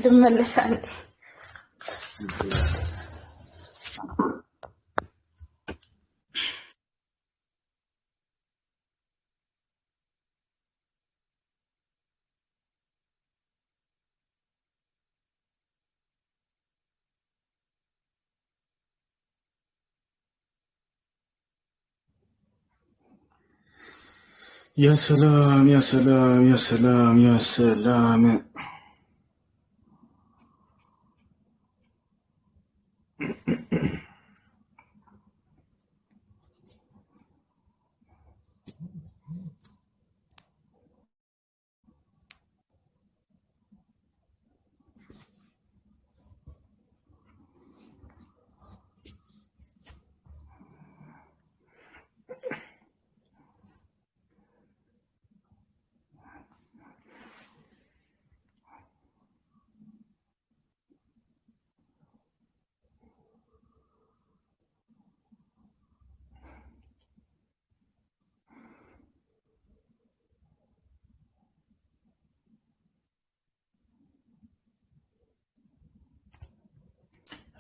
ልመለስ አንዴ። يا سلام يا سلام يا سلام يا سلام.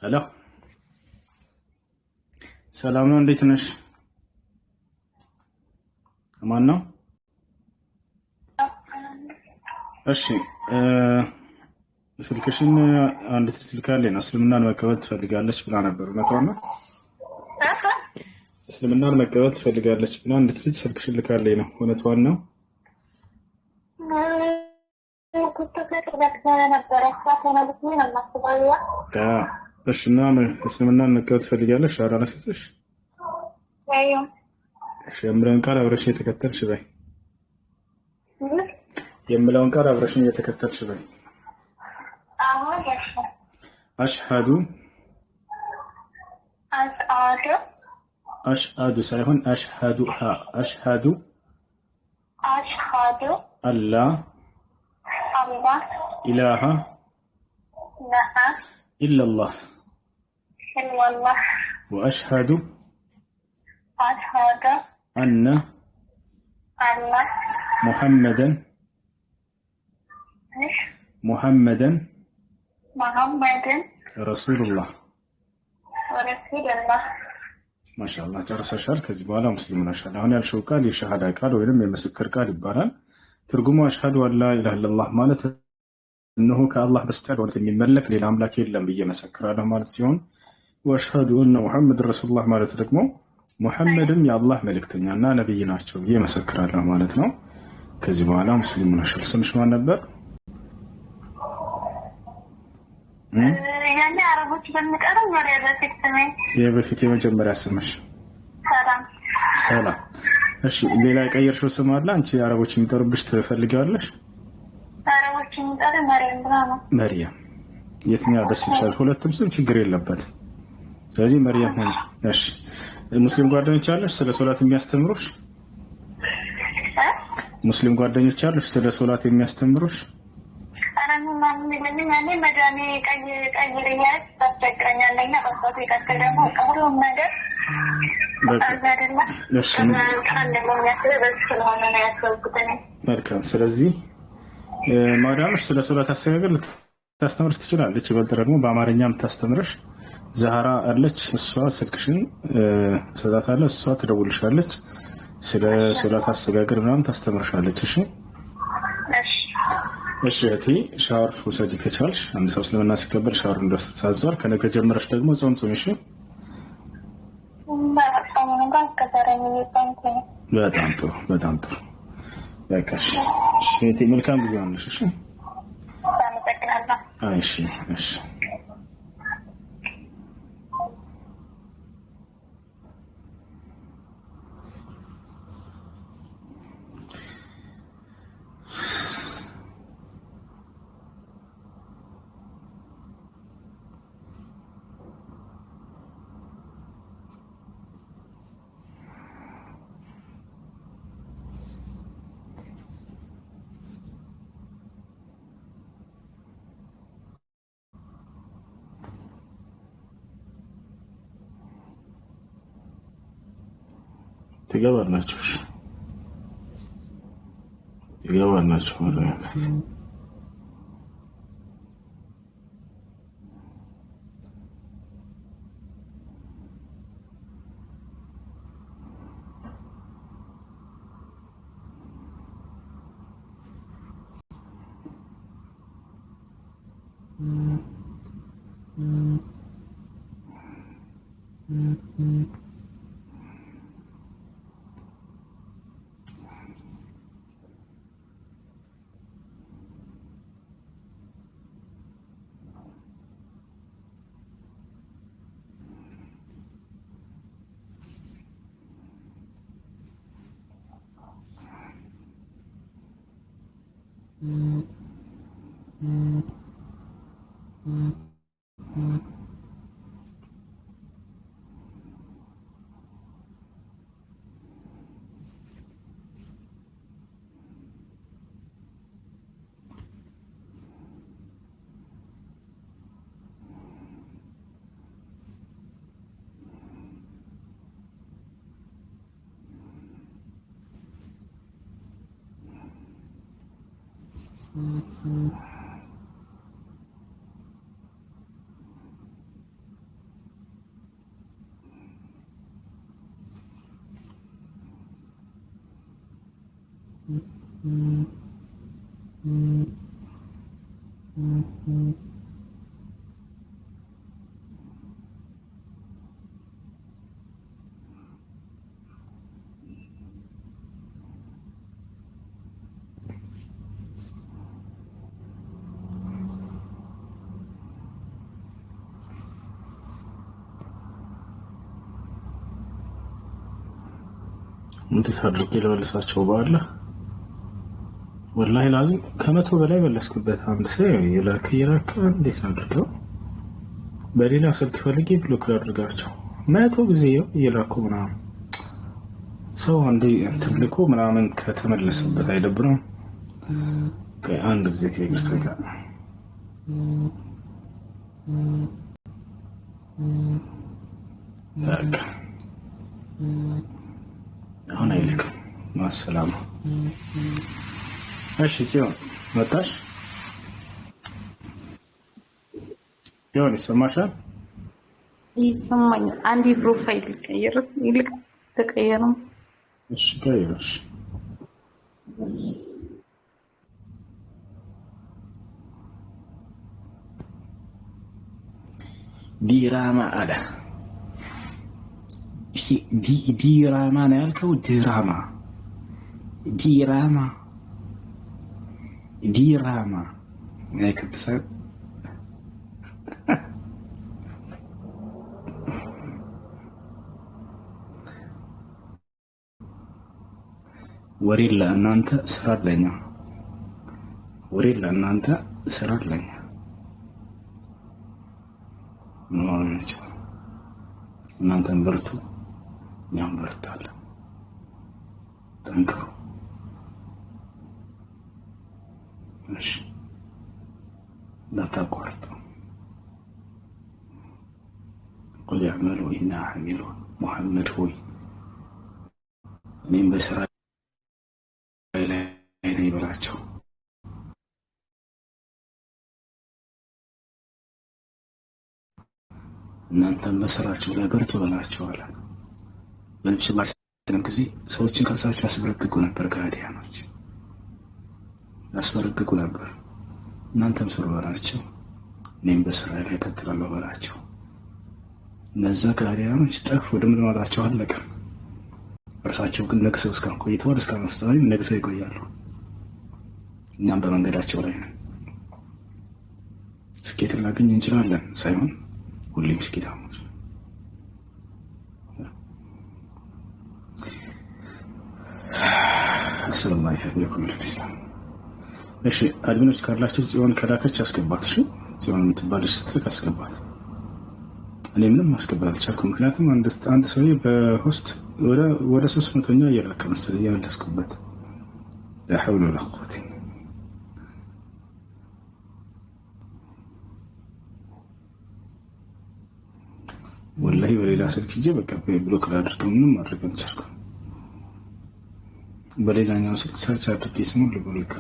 هلا ሰላም ነው። እንዴት ነሽ? ማን ነው? እሺ ስልክሽን አንድ ትልካለች ነው እስልምናን መቀበል ትፈልጋለች ብላ ነበር። እውነቷን ነው? እስልምናን መቀበል ትፈልጋለች ብላ አንድ ልጅ ስልክሽን ልካለች ነው። እውነቷን ነው? እሺ እና እስልምናን መቀበል ትፈልጋለች አላነሰስሽ? እሺ የምለውን ቃል አብረሽ የተከተልሽ በይ። የምለውን ቃል አብረሽኝ የተከተልሽ በይ። አሽሃዱ አሽሃዱ ሳይሆን አሽሃዱ አሽሃዱ አላ ኢላሃ ኢላላህ ወአሽሃዱ አነ ሙሐመደን ረሱሉላህ። ማሻአላህ ጨርሰሻል። ከዚህ በኋላ ሙስሊም ነሻል። አሁን ያልሽው ቃል የሸሃዳ ቃል ወይም የምስክር ቃል ይባላል። ትርጉሙ አሽሃዱ አላ ኢላሃ ኢለላህ ማለት እነሆ ከአላህ በስተቀር የሚመለክ ሌላ አምላክ የለም ብዬ መሰክራለሁ ማለት ሲሆን፣ ወአሽሃዱ አነ ሙሐመድን ረሱሉላህ ማለት ደግሞ ሙሐመድም የአላህ መልእክተኛና ነብይ ናቸው ብዬ መሰክራለሁ ማለት ነው። ከዚህ በኋላ ሙስሊም ነሻል። ስምሽ ማን ነበር? የበፊት የመጀመሪያ ስምሽ ሰላም። እሺ ሌላ የቀየርሽው ስም አለ አንቺ አረቦች የሚጠሩብሽ ትፈልጊዋለሽ? መርያም። የትኛው ደስ ይችላል? ሁለቱም ስም ችግር የለበትም። ስለዚህ መርያም ሆነ። እሺ ሙስሊም ጓደኞች አለሽ ስለ ሶላት የሚያስተምሩሽ? ሙስሊም ጓደኞች አለሽ ስለ ሶላት የሚያስተምሩሽ? መልካም። ስለዚህ ማዳምሽ ስለ ሶላት አስተጋገር ልታስተምርሽ ትችላለች። ይበልጥ ደግሞ በአማርኛ የምታስተምርሽ ዛህራ አለች። እሷ ስልክሽን ሰጣታለሁ፣ እሷ ትደውልሻለች። ስለ ሶላት አስተጋገር ምናምን ታስተምርሻለች። እሺ እሺ እህቴ ሻወር ውሰጂ ከቻልሽ። አንድ ሰው እስልምና ሲቀበል ሻወር እንደወስድ ታዟል። ከነገ ጀምረሽ ደግሞ ጾም ጾም። እሺ በጣም ጥሩ በጣም ጥሩ። በቃሽ እህቴ መልካም ጊዜ ሆነሽ። እሺ እሺ እሺ ትገባላችሁ። ይገባላችሁ መረጋጋት እንዴት አድርጌ ልመልሳቸው? ባለ ወላሂ ላዚም ከመቶ በላይ መለስኩበት። አንድ ሰው የላከ እንዴት አድርገው በሌላ ስልክ ፈልጌ ብሎክ ላድርጋቸው? 100 ጊዜ እየላኩ ምናምን ሰው አንዴ ትልቁ ምናምን ከተመለሰበት አይደብረም? አንድ ጊዜ ከይቅርታ ጋር በቃ አሁን አይልክም። ማሰላማ እሺ፣ ጽዮን መጣሽ? ጽዮን ይሰማሻል? ይሰማኛል። አንዴ ፕሮፋይል ልቀይርስ? ይልቅ ተቀየረም። እሺ ቀይረሽ ዲራማ አለ። ዲራማ ነው ያልከው? ድራማ ዲራማ ዲራማ ያከብሳ ወሬ ለእናንተ ስራ አለኝ። ወሬ ለእናንተ ስራ አለኝ። እናንተን በርቱ፣ እኛም በርታለን። ጠንክሩ። እሺ፣ እንዳታቋርጡ። ቁል ያዕመሉ ኢና ዓሚሉን። ሙሐመድ ሆይ እኔም በስራ ላይ ነኝ በላቸው። እናንተም በስራችሁ ላይ በርቱ በላቸዋል። በነብስ ባሰለም ጊዜ ሰዎችን ከእርሳቸው ያስበረግጉ ነበር። ከሃዲያኖች ያስበረግጉ ነበር። እናንተም ስሩ በላቸው፣ እኔም በስራ ላይ እቀጥላለሁ በላቸው። እነዛ ከሃዲያኖች ጠፍ ወደ ምድማታቸው አለቀ። እርሳቸው ግን ነግሰው እስካሁን ቆይተዋል። እስከ ፍጻሜ ነግሰው ይቆያሉ። እኛም በመንገዳቸው ላይ ነን። ስኬት ላገኝ እንችላለን ሳይሆን ሁሌም ስኬታሞች። ሰላም አለይኩም ለኢስላም። እሺ አድሚኖች ካላችሁ ጽዮን ከላከች አስገባት። እሺ ጽዮን የምትባልሽ ስትልክ አስገባት። እኔ ምንም ማስገባት አልቻልኩም። ምክንያቱም አንድ ሰው በሆስት ወደ 300ኛ እየላከ መሰለኝ እየመለስኩበት። ላ ሐውለ ወላ ቁወተ ወላሂ በሌላ ስልክ ሂጄ በቃ ብሎክ ላድርገው። ምንም ማድረግ አልቻልኩም። በሌላኛው ስልክ ሰርች አድርጌ ስሙን ልቦልካ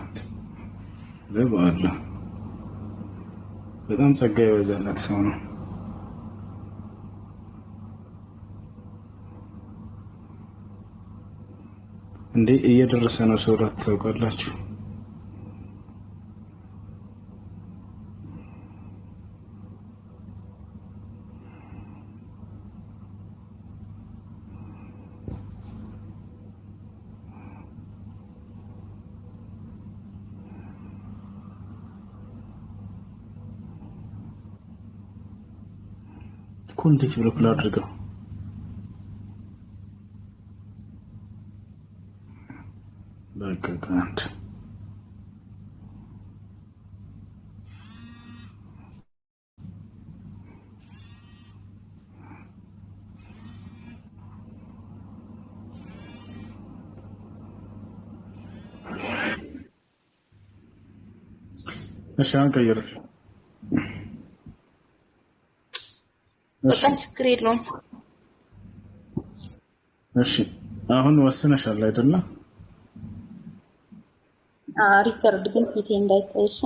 ለበአላ በጣም ጸጋ የበዛለት ሰው ነው እንዴ። እየደረሰ ነው ሶላት ታውቃላችሁ። እንዴት ብሎ ክላ አድርገው በቃ ካንት እሺ አንቀይር። በጣም ችግር የለውም። እሺ አሁን ወስነሻል አይደለ? ሪከርድ ግን ፊቴ እንዳይታይሽ።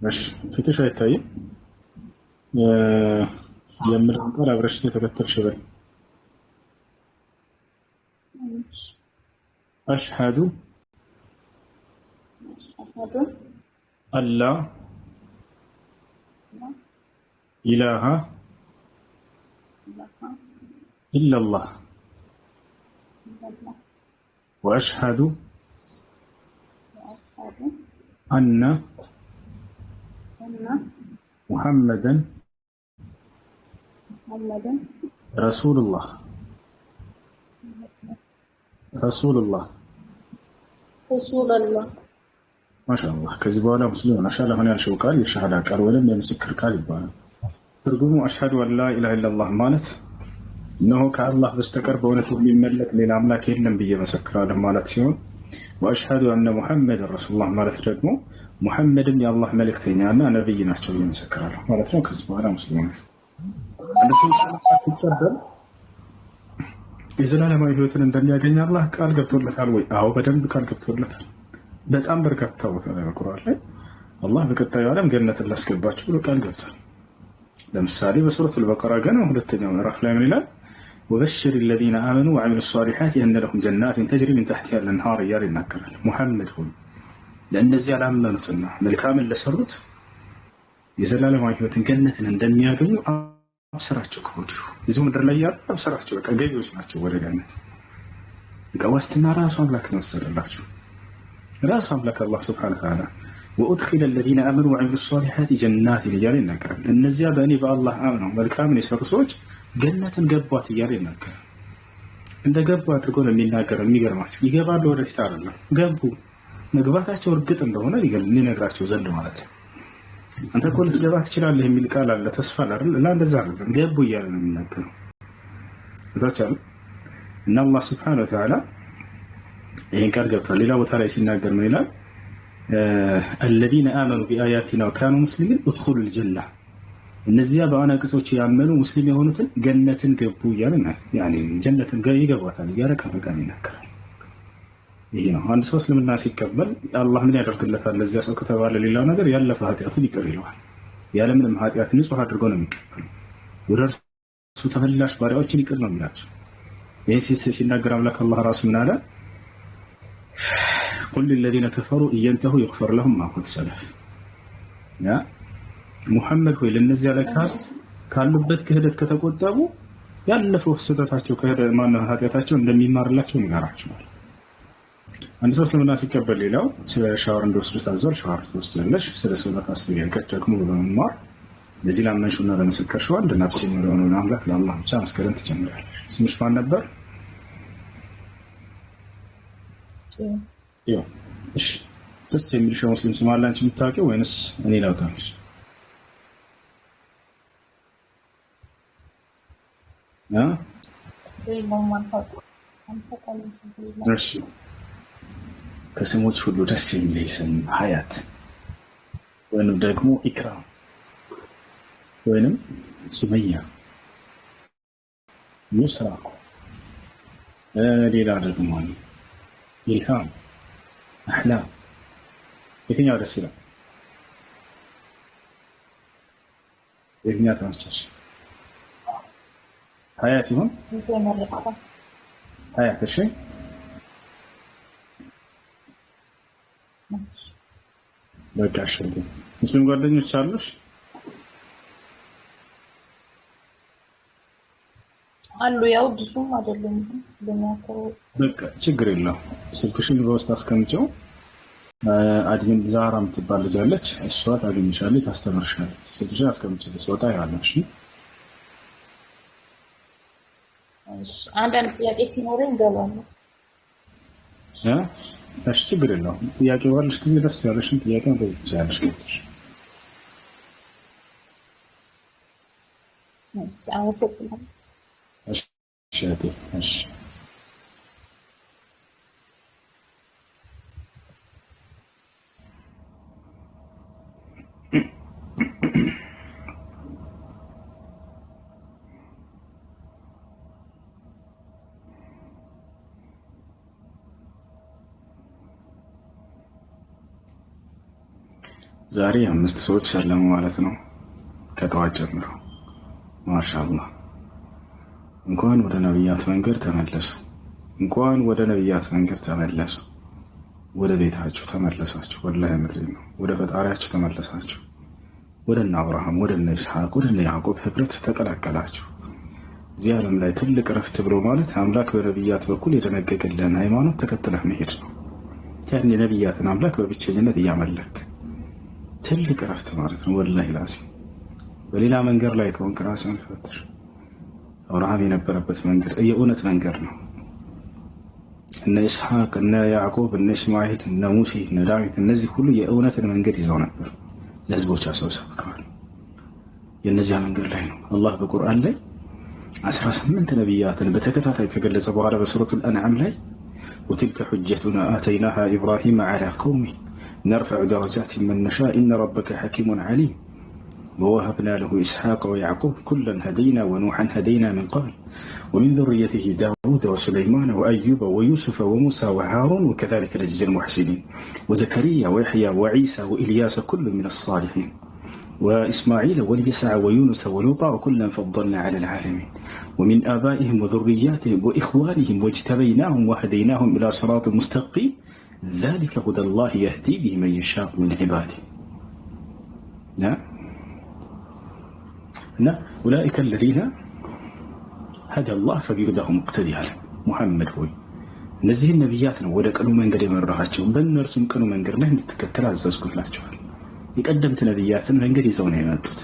እሺ ፊትሽ አይታይም። የምለውን ቃል አብረሽ ተከተልሽ በል። አሽሀዱ አላ ኢላሃ إلا الله وأشهد أن محمدا رسول الله رسول الله ما شاء الله كذب ولا مسلم ما شاء الله هنا شو قال يشهد قال ولم يمسكر قال يبان ترجمه أشهد أن لا إله إلا الله مالت እነሆ ከአላህ በስተቀር በእውነት የሚመለክ ሌላ አምላክ የለም ብዬ መሰክራለሁ ማለት ሲሆን ወአሽሀዱ አነ ሙሐመድ ረሱሉላህ ማለት ደግሞ ሙሐመድም የአላህ መልእክተኛና ነብይ ናቸው ብዬ መሰክራለሁ ማለት ነው። ከዚህ በኋላ ሙስሊሞች አንድ ሰው ሲቀበል የዘላለማዊ ሕይወትን እንደሚያገኝ አላህ ቃል ገብቶለታል ወይ? አዎ በደንብ ቃል ገብቶለታል። በጣም በርካታ ቦታ ላይ በቁርአን ላይ አላህ በቀጣዩ ዓለም ገነትን ላስገባችሁ ብሎ ቃል ገብቷል። ለምሳሌ በሱረቱል በቀራ ገና ሁለተኛው ምዕራፍ ላይ ምን ይላል? وبشر الذين آمنوا وعملوا الصالحات أن لهم جنات تجري من تحتها الأنهار እያለ ይናገራል። ሙሐመድ ሆይ ለእነዚያ ላመኑትና መልካምን ለሰሩት የዘላለማዊ ሕይወትን ገነትን እንደሚያገኙ አብስራቸው። ከወዲሁ እዚሁ ምድር ላይ ያሉ አብስራቸው። በቃ ገቢዎች ናቸው ወደ ገነት። በቃ ዋስትና ራሱ አምላክ ነው ወሰደላቸው። ራሱ አምላክ አላህ ሱብሓነሁ ወተዓላ وأدخل الذين آمنوا وعملوا الصالحات جنات እያለ ይናገራል። እነዚያ በእኔ በአላህ አምነው መልካምን የሰሩ ሰዎች ገነትን ገቧት እያለ ይናገራል። እንደ ገቡ አድርጎ ነው የሚናገረው። የሚገርማቸው ይገባሉ ወደፊት አይደለም ገቡ። መግባታቸው እርግጥ እንደሆነ ሊነግራቸው ዘንድ ማለት ነው። አንተ እኮ ልትገባ ትችላለህ የሚል ቃል አለ፣ ተስፋ አይደል? እንደዛ አይደለም ገቡ እያለ ነው የሚናገረው። እዛቻለ እና አላህ ሱብሓነሁ ወተዓላ ይሄን ቃል ገብቷል። ሌላ ቦታ ላይ ሲናገር ምን ይላል? الذين آمنوا بآياتنا وكانوا مسلمين ادخلوا الجنة እነዚያ በአናቅጾች ያመኑ ሙስሊም የሆኑትን ገነትን ገቡ እያለ ያኔ ጀነትን ይገባታል እያለ ከፈቃን ይናገራል። ይሄ ነው አንድ ሰው እስልምና ሲቀበል አላህ ምን ያደርግለታል ለዚያ ሰው ከተባለ ሌላው ነገር ያለፈ ኃጢአቱን ይቅር ይለዋል። ያለምንም ኃጢአት ንጹህ አድርጎ ነው የሚቀበለው። ወደ እርሱ ተመላሽ ባሪያዎችን ይቅር ነው የሚላቸው። ይሄ ሲናገር አምላክ አላህ ራሱ ምን አለ? قل للذين كفروا إن ينتهوا يغفر لهم ما قد سلف ያ ሙሐመድ ሆይ ለነዚያ ለካት ካሉበት ክህደት ከተቆጠቡ ያለፈው ስህተታቸው ማነው ኃጢአታቸው እንደሚማርላቸው ይነግራቸዋል። አንድ ሰው እስልምና ሲቀበል ሌላው ስለ ሻወር እንደወስድ ታዟል። ሻወር ትወስጃለሽ፣ ስለ ሰውነት አስቢያለሽ ደግሞ ብሎ መማር ለዚህ ላመንሽውና ለመሰከርሽው አንድ እና ብቸኛ ለሆነው አምላክ ለአላህ ብቻ መስከረም ትጀምሪያለሽ። ስምሽ ማን ነበር? እሺ ደስ የሚልሽ ሙስሊም ስም አለ አንቺ የምታውቂው ወይንስ እኔ ላውጣልሽ? እሺ ከስሞች ሁሉ ደስ የሚለኝ ስም ሀያት ወይንም ደግሞ ኢክራም ወይንም ሱመያ፣ ኑስራ፣ ሌላ ደግሞ ኢልሃም፣ አሕላም የትኛው ደስ ይላል? የትኛው ተመቸሽ? ሀያት ይሁን ሀያት። እሺ በቃ እሺ። ሙስሊም ጓደኞች አሉሽ? አሉ። ያው ብዙም አይደለም በቃ ችግር የለው። ስልክሽን በውስጥ አስቀምጨው። አድሚን ዛራ የምትባል ልጅ አለች። እሷ ታገኝሻለች፣ ታስተምርሻለች። ስልክሽን አስቀምጭልሽ ስወጣ ያለሽ። አንዳንድ ጥያቄ ሲኖረኝ እገባለሁ። እሺ ችግር የለው። ጥያቄ ባለሽ ጊዜ ደስ ያለሽን ጥያቄ መጠየቅ ትችያለሽ። ገብተሽ አመሰግናለሁ። እሺ እህቴ፣ እሺ ዛሬ 5 ሰዎች ሰለሙ ማለት ነው። ከጠዋት ጀምሮ ማሻአላህ። እንኳን ወደ ነብያት መንገድ ተመለሱ። እንኳን ወደ ነብያት መንገድ ተመለሱ። ወደ ቤታችሁ ተመለሳችሁ። ወላሂ ምሬ ነው። ወደ ፈጣሪያችሁ ተመለሳችሁ። ወደ እነ አብርሃም፣ ወደ እነ ይስሐቅ፣ ወደ እነ ያዕቆብ ህብረት ተቀላቀላችሁ። እዚህ ዓለም ላይ ትልቅ ረፍት ብሎ ማለት አምላክ በነብያት በኩል የደነገገልን ሃይማኖት ተከትለህ መሄድ ነው። ያን የነብያትን አምላክ በብቸኝነት እያመለክ ትልቅ ረፍት ማለት ነው። ወላሂ ላዚም በሌላ መንገድ ላይ ከሆንክ ራስህን ፈትሽ። አብርሃም የነበረበት መንገድ የእውነት መንገድ ነው። እነ ኢስሐቅ፣ እነ ያዕቆብ፣ እነ እስማኤል፣ እነ ሙሴ፣ እነ ዳዊት እነዚህ ሁሉ የእውነትን መንገድ ይዘው ነበር። ለህዝቦቻቸው ሰብከዋል። የእነዚያ መንገድ ላይ ነው አላህ በቁርአን ላይ 18 ነቢያትን በተከታታይ ከገለጸ በኋላ በሱረቱል አንዓም ላይ ወትልከ ሑጀቱና አተይናሃ ኢብራሂም ዐላ ቀውሚህ ነርፈዑ ደረጃትን መን ነሻእ ኢነ ረበከ ሐኪሙን ዐሊም ووهبنا له إسحاق ويعقوب كلا هدينا ونوحا هدينا من قبل ومن ذريته داود وسليمان وأيوب ويوسف وموسى وهارون وكذلك نجزي المحسنين وزكريا ويحيى وعيسى وإلياس كل من الصالحين وإسماعيل واليسع ويونس ولوطا وكلا فضلنا على العالمين ومن آبائهم وذرياتهم وإخوانهم واجتبيناهم وهديناهم إلى صراط مستقيم ذلك هدى الله يهدي به من يشاء من عباده. نعم أولئك الذين هدى الله فبهداه مقتدي አለ ሙሐመድ ሆይ እነዚህን ነቢያት ነው ወደ ቀኑ መንገድ የመራሃቸው፣ በእነርሱም ቀኑ መንገድ ላይ እንድትከተል አዘዝኩላቸዋል። የቀደምት ነቢያትን መንገድ ይዘው ነው የመጡት።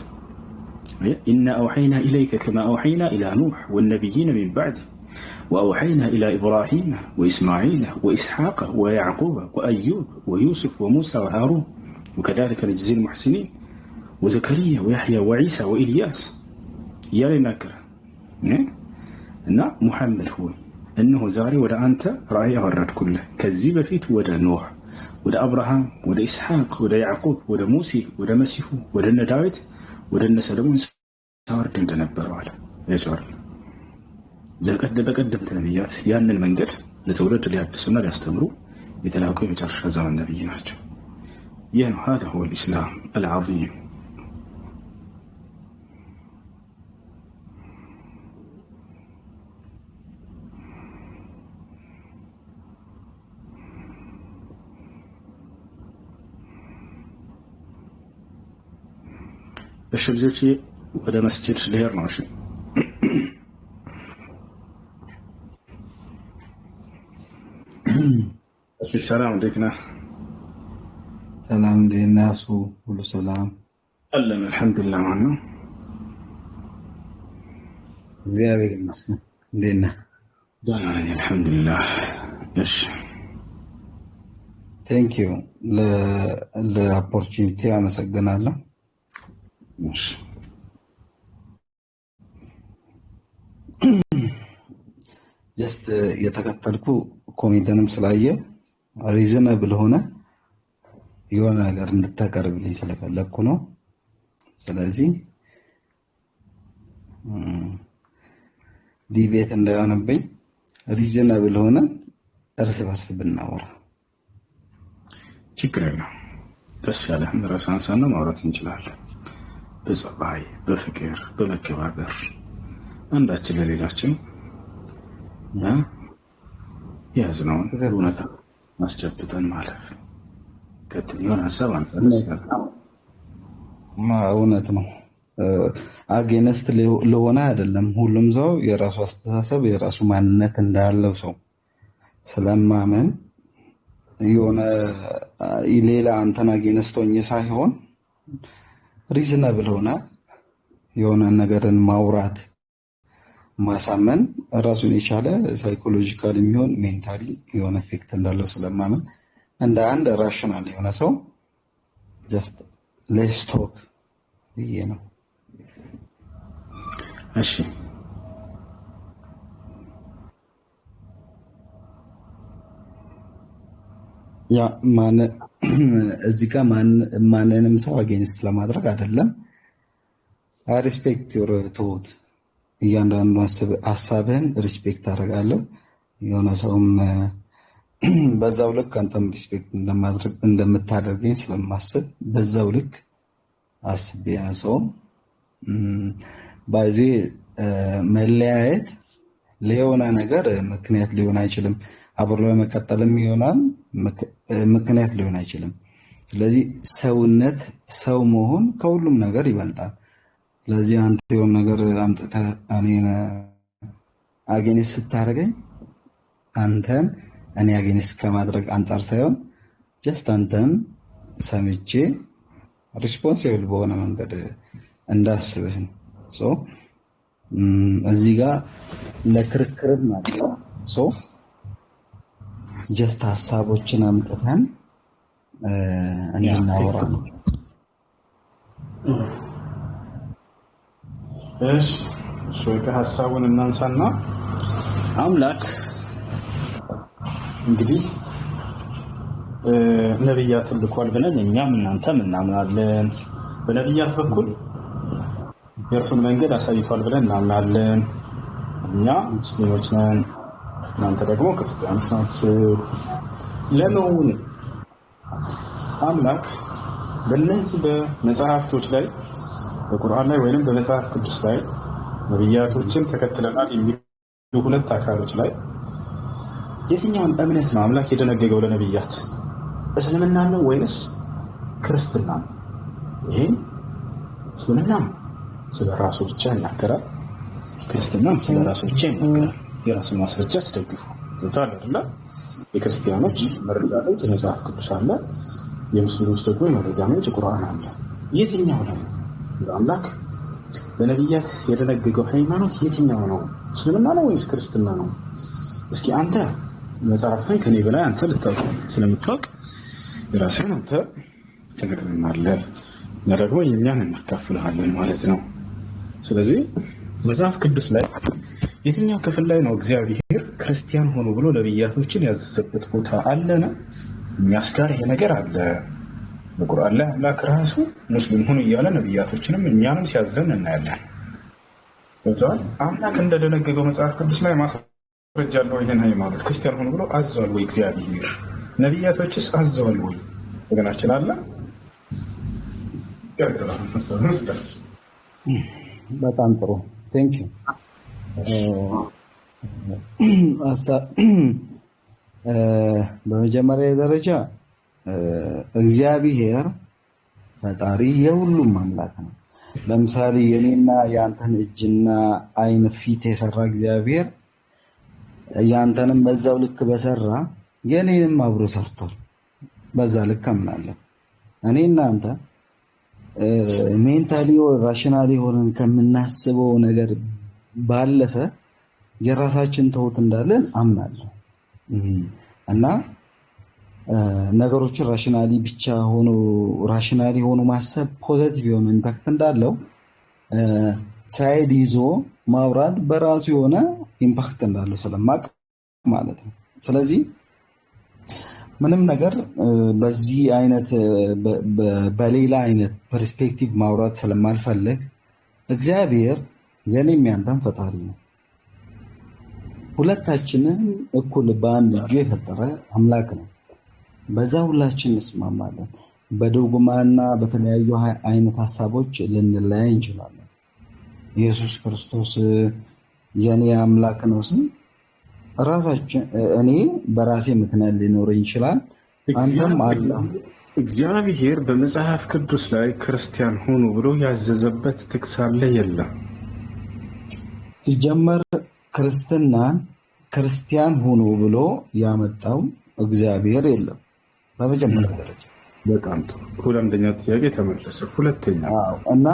ኢና አውሐይና ኢለይከ ከማ አውሐይና ኢላ ኑሕ ወነቢይነ ሚን ባዕድ ወአውሐይና ኢላ ኢብራሂም ወኢስማዒል ወኢስሐቅ ወያዕቁብ ወአዩብ ወዩሱፍ ወሙሳ ወሃሩን ወከዛሊከ ነጅዚ ልሙሕሲኒን ወዘከሪያ ወያሕያ ወዒሳ ወኢልያስ እያለ ይናገራል። እና ሙሐመድ ሆይ እነሆ ዛሬ ወደ አንተ ራእይ አወረድኩልህ። ከዚህ በፊት ወደ ኖህ፣ ወደ አብርሃም፣ ወደ ኢስሐቅ፣ ወደ ያዕቁብ፣ ወደ ሙሴ፣ ወደ መሲሁ፣ ወደ እነ ዳዊት፣ ወደ እነ ሰለሞን ሳወርድ እንደነበረው አለ። ያቸዋል በቀደምት ነቢያት ያንን መንገድ ለትውልድ ሊያድሱና ሊያስተምሩ የተላኩ የመጨረሻ ዘመን ነቢይ ናቸው። ይህ ነው هذا هو الإسلام العظيم። እሺ ልጆቼ ወደ መስጂድ ልሄድ ነው። እሺ እሺ። ሰላም እንዴት ነህ? ሰላም እንዴት ነህ? እሱ ሁሉ ሰላም አለን አልሐምዱሊላህ። ማን ነው? እግዚአብሔር ይመስገን። እንዴት ነህ? ደህና ነኝ አልሐምዱሊላህ። እሺ ቴንክ ዩ ለኦፖርቹኒቲ አመሰግናለሁ። ጀስት የተከተልኩ ኮሜንትንም ስላየ ሪዝነብል ሆነ የሆነ ነገር እንድታቀርብልኝ ስለፈለግኩ ነው። ስለዚህ ዲቤት እንዳይሆንብኝ ሪዝነብል ሆነ እርስ በርስ ብናወራ ችግር የለም። ደስ ያለህን ርዕስ አንሳና ማውራት እንችላለን። በጸባይ፣ በፍቅር፣ በመከባበር አንዳችን ለሌላችን የያዝነውን እውነታ ማስጨብጠን ማለፍ። ቀጥል የሆነ ሀሳብ አንተ ደስ ያለ እውነት ነው። አጌነስት ለሆነ አይደለም። ሁሉም ሰው የራሱ አስተሳሰብ የራሱ ማንነት እንዳለው ሰው ስለማመን የሆነ ሌላ አንተን አጌነስት ሆኜ ሳይሆን ሪዝነብል ሆነ የሆነ ነገርን ማውራት ማሳመን ራሱን የቻለ ሳይኮሎጂካል የሚሆን ሜንታሊ የሆነ ኤፌክት እንዳለው ስለማመን እንደ አንድ ራሽናል የሆነ ሰው ጀስት ሌትስ ቶክ ብዬ ነው። እሺ ያ እዚህ ጋር ማንንም ሰው አጌንስት ለማድረግ አይደለም። አይ ሪስፔክት ዩር ቶት፣ እያንዳንዱ ሀሳብህን ሪስፔክት አደርጋለሁ። የሆነ ሰውም በዛው ልክ አንተም ሪስፔክት እንደምታደርገኝ ስለማስብ በዛው ልክ አስቤ ሰው ባይዜ መለያየት ለሆነ ነገር ምክንያት ሊሆን አይችልም። አብሮ ለመቀጠልም ይሆናል ምክንያት ሊሆን አይችልም። ስለዚህ ሰውነት ሰው መሆን ከሁሉም ነገር ይበልጣል። ስለዚህ አንተ የሆነ ነገር አምጥተህ እኔን አጌንስት ስታደርገኝ አንተን እኔ አጌንስት ከማድረግ አንጻር ሳይሆን ጀስት አንተን ሰምቼ ሪስፖንሲብል በሆነ መንገድ እንዳስብህ ነው። እዚህ ጋር ለክርክርም ናቸው ጀስት ሀሳቦችን አምጥተን እንድናወራ ነው። እሺ ሀሳቡን እናንሳና አምላክ እንግዲህ ነብያትን ልኳል ብለን እኛም እናንተም እናምናለን። በነብያት በኩል የእርሱን መንገድ አሳይቷል ብለን እናምናለን። እኛ ሙስሊሞች ነን፣ እናንተ ደግሞ ክርስቲያኖች ናችሁ። ለመሆኑ አምላክ በእነዚህ በመጽሐፍቶች ላይ በቁርአን ላይ ወይንም በመጽሐፍ ቅዱስ ላይ ነብያቶችን ተከትለናል የሚሉ ሁለት አካሎች ላይ የትኛውን እምነት ነው አምላክ የደነገገው ለነብያት? እስልምና ነው ወይንስ ክርስትና ነው? ይሄን እስልምና ስለ ራሱ ብቻ ይናገራል፣ ክርስትና ስለ ራሱ ብቻ ይናገራል። የራሱን ማስረጃ አስደግፉ ይታል አይደል? የክርስቲያኖች መረጃ ምንጭ መጽሐፍ ቅዱስ አለ፣ የሙስሊሞች ደግሞ የመረጃ ምንጭ ቁርአን አለ። የትኛው ነው አምላክ ለነብያት የደነገገው ሃይማኖት? የትኛው ነው? እስልምና ነው ወይስ ክርስትና ነው? እስኪ አንተ መጽሐፍህን ከኔ በላይ አንተ ልታውቅ ስለምታውቅ የራስህን አንተ ትነግረናለህ፣ እና ደግሞ የእኛን እናካፍልሃለን ማለት ነው። ስለዚህ መጽሐፍ ቅዱስ ላይ የትኛው ክፍል ላይ ነው እግዚአብሔር ክርስቲያን ሆኖ ብሎ ነብያቶችን ያዘዘበት ቦታ አለና? እኛስ ጋር ይሄ ነገር አለ። በቁርአን ላይ አምላክ ራሱ ሙስሊም ሆኖ እያለ ነብያቶችንም እኛንም ሲያዘን እናያለን። ወጣን አምላክ እንደደነገገው መጽሐፍ ቅዱስ ላይ ማስረጃ አለው። ይሄን ሃይማኖት ክርስቲያን ሆኖ ብሎ አዘዋል ወይ እግዚአብሔር? ነብያቶችስ አዘዋል ወይ? ወገናችን አለ። በጣም ጥሩ ቴንክ ዩ። በመጀመሪያ ደረጃ እግዚአብሔር ፈጣሪ የሁሉም አምላክ ነው። ለምሳሌ የኔና የአንተን እጅና አይን ፊት የሰራ እግዚአብሔር ያንተንም በዛው ልክ በሰራ የኔንም አብሮ ሰርቷል። በዛ ልክ አምናለሁ። እኔና አንተ ሜንታሊ ራሽናሊ ሆነን ከምናስበው ነገር ባለፈ የራሳችን ተውት እንዳለን አምናለሁ እና ነገሮችን ራሽናሊ ብቻ ሆኖ ራሽናሊ ሆኖ ማሰብ ፖዚቲቭ የሆነ ኢምፓክት እንዳለው ሳይድ ይዞ ማውራት በራሱ የሆነ ኢምፓክት እንዳለው ስለማቅ ማለት ነው። ስለዚህ ምንም ነገር በዚህ አይነት በሌላ አይነት ፐርስፔክቲቭ ማውራት ስለማልፈልግ እግዚአብሔር የኔም ያንተም ፈጣሪ ነው። ሁለታችንን እኩል በአንድ እጁ የፈጠረ አምላክ ነው። በዛ ሁላችን እንስማማለን። በዶግማና በተለያዩ አይነት ሀሳቦች ልንለያይ እንችላለን። ኢየሱስ ክርስቶስ የኔ አምላክ ነው ስል ራሳችን እኔ በራሴ ምክንያት ሊኖረኝ ይችላል። አንተም አለ እግዚአብሔር በመጽሐፍ ቅዱስ ላይ ክርስቲያን ሆኑ ብሎ ያዘዘበት ጥቅስ አለ? የለም። ሲጀመር ክርስትናን ክርስቲያን ሆኑ ብሎ ያመጣው እግዚአብሔር የለም። በመጀመሪያ ደረጃ በጣም ጥሩ። አንደኛ ጥያቄ ተመለሰ። ሁለተኛ እና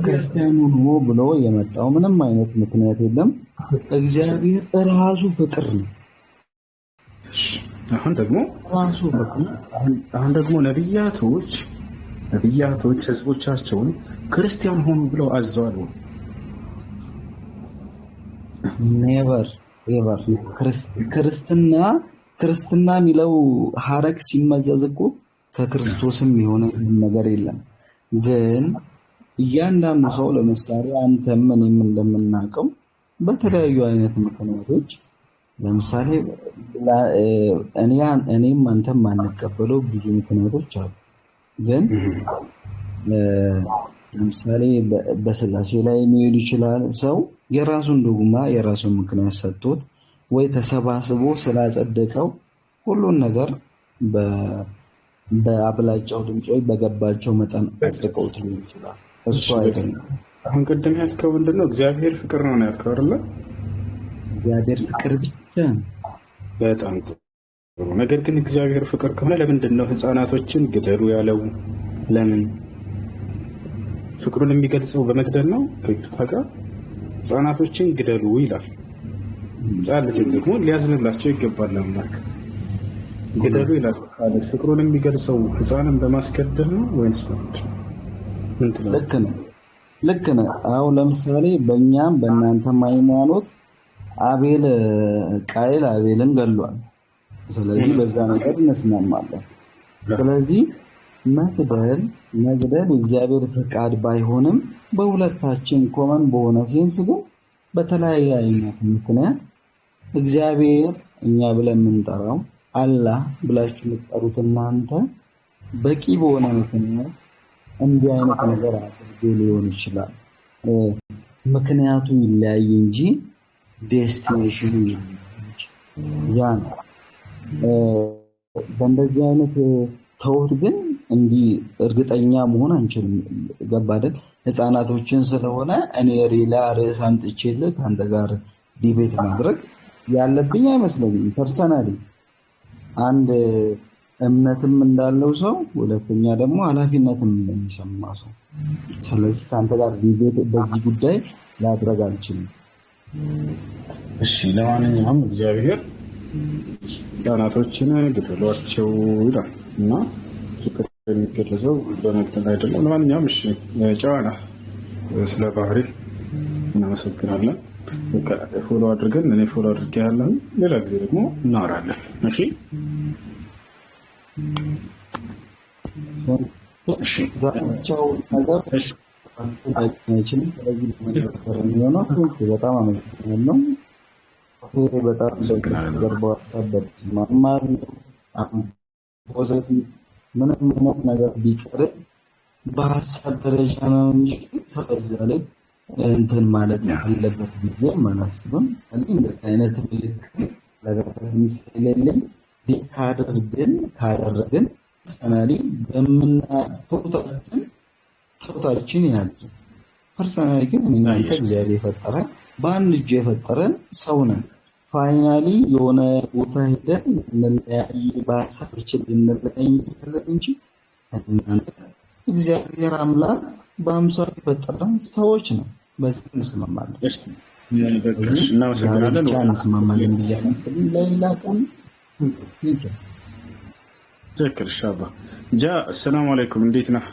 ክርስቲያን ሆኑ ብሎ የመጣው ምንም አይነት ምክንያት የለም። እግዚአብሔር ራሱ ፍቅር ነው። አሁን ደግሞ ነቢያቶች ህዝቦቻቸውን ክርስቲያን ሆኑ ብለው አዘዋል? ኔቨር ኤቨር። ክርስትና የሚለው ሀረግ ሲመዘዝ እኮ ከክርስቶስም የሆነ ነገር የለም። ግን እያንዳንዱ ሰው ለምሳሌ አንተም እኔም እንደምናውቀው በተለያዩ አይነት ምክንያቶች ለምሳሌ እኔም አንተም ማንቀበለው ብዙ ምክንያቶች አሉ። ግን ለምሳሌ በስላሴ ላይ የሚሄድ ይችላል ሰው የራሱን ዶግማ የራሱን ምክንያት ሰጥቶት ወይ ተሰባስቦ ስላጸደቀው ሁሉን ነገር በአብላጫው ድምፅ ወይ በገባቸው መጠን አጽድቀውት ሊሆን ይችላል። እሱ አይደለም። አሁን ቅድም ያልከው ምንድነው? እግዚአብሔር ፍቅር ነው ያልከው አይደለ? እግዚአብሔር ፍቅር ብቻ ነው። በጣም ጥሩ። ነገር ግን እግዚአብሔር ፍቅር ከሆነ ለምንድን ነው ህፃናቶችን ግደሉ ያለው? ለምን? ፍቅሩን የሚገልጸው በመግደል ነው? ከይቅርታ ጋር ህፃናቶችን ግደሉ ይላል። ህፃን ልጅን ደግሞ ሊያዝንላቸው ይገባል አምላክ። ግደሉ ይላል። ፍቅሩን የሚገልጸው ህፃንን በማስገደል ነው ወይስ ምን ትላለህ? ልክ ነው። አሁን ለምሳሌ በእኛም በእናንተም ሃይማኖት ቃየል አቤልን ገሏል። ስለዚህ በዛ ነገር እንስማማለን። ስለዚህ መግደል የእግዚአብሔር ፍቃድ ባይሆንም በሁለታችን ኮመን በሆነ ሴንስ ግን በተለያየ አይነት ምክንያት እግዚአብሔር እኛ ብለን የምንጠራው አላህ ብላችሁ የምትጠሩት እናንተ በቂ በሆነ ምክንያት እንዲህ አይነት ነገር አድርጎ ሊሆን ይችላል። ምክንያቱ ይለያይ እንጂ ዴስቲኔሽኑ ያ ነው። በእንደዚህ አይነት ተውት ግን እንዲህ እርግጠኛ መሆን አንችልም። ገባ አይደል? ህፃናቶችን ስለሆነ እኔ ሌላ ርዕስ አምጥቼልህ ከአንተ ጋር ዲቤት ማድረግ ያለብኝ አይመስለኝም። ፐርሰናሊ አንድ እምነትም እንዳለው ሰው፣ ሁለተኛ ደግሞ ኃላፊነትም እንደሚሰማ ሰው። ስለዚህ ከአንተ ጋር ዲቤት በዚህ ጉዳይ ላድረግ አልችልም። እሺ፣ ለማንኛውም እግዚአብሔር ህፃናቶችን ግደሏቸው ይላል እና ፍቅር የሚገለጸው በመግደል አይደለም። ለማንኛውም እሺ፣ ጨዋና ስለ ባህሪ እናመሰግናለን። ፎሎ አድርገን እኔ ፎሎ አድርጌ ያለሁ ሌላ ጊዜ ደግሞ እናወራለን። እሺ ዛቻው ነገር በጣም አመሰግናለሁ። ምንም አይነት ነገር ቢቀር በሀሳብ ደረጃ ነው እንጂ በዛ ላይ እንትን ማለት አለበት ብዬ አላስብም። እንደዚህ አይነት ምልክት ስለሌለኝ ካደረግን ፐርሰናሊ ተውታችን ያለ ፐርሰናሊ ግን እናንተ እግዚአብሔር የፈጠረን በአንድ እጁ የፈጠረን ሰው ነን። ፋይናሊ የሆነ ቦታ ሄደን እንለያይ በሀሳባችን ልንለያይ እንጂ እናንተ እግዚአብሔር አምላክ በአምሳሉ የፈጠረን ሰዎች ነው። በዚህ እንስማማለን። እንስማማለን ብዬ አላስብም። ለሌላ ቀን ትክክል። ሻባ ጃ አሰላሙ አለይኩም፣ እንዴት ነህ?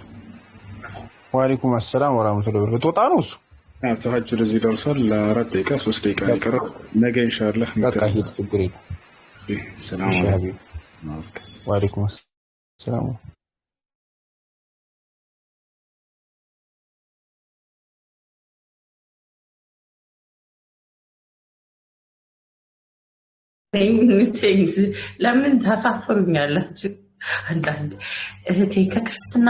ወአለይኩም አሰላም ወራህመቱላሂ ወበረካቱህ። ወጣ ነው እሱ ተሀጅር እዚህ ደርሷል። ለ4 ደቂቃ 3 ደቂቃ የቀረው ነገ ኢንሻአላህ በቃ ሂድ፣ ችግር የለም። ሰላም አለይኩም። ወአለይኩም ሰላም ለምን ታሳፍሩኛላችሁ? አንዳንድ እህቴ ከክርስትና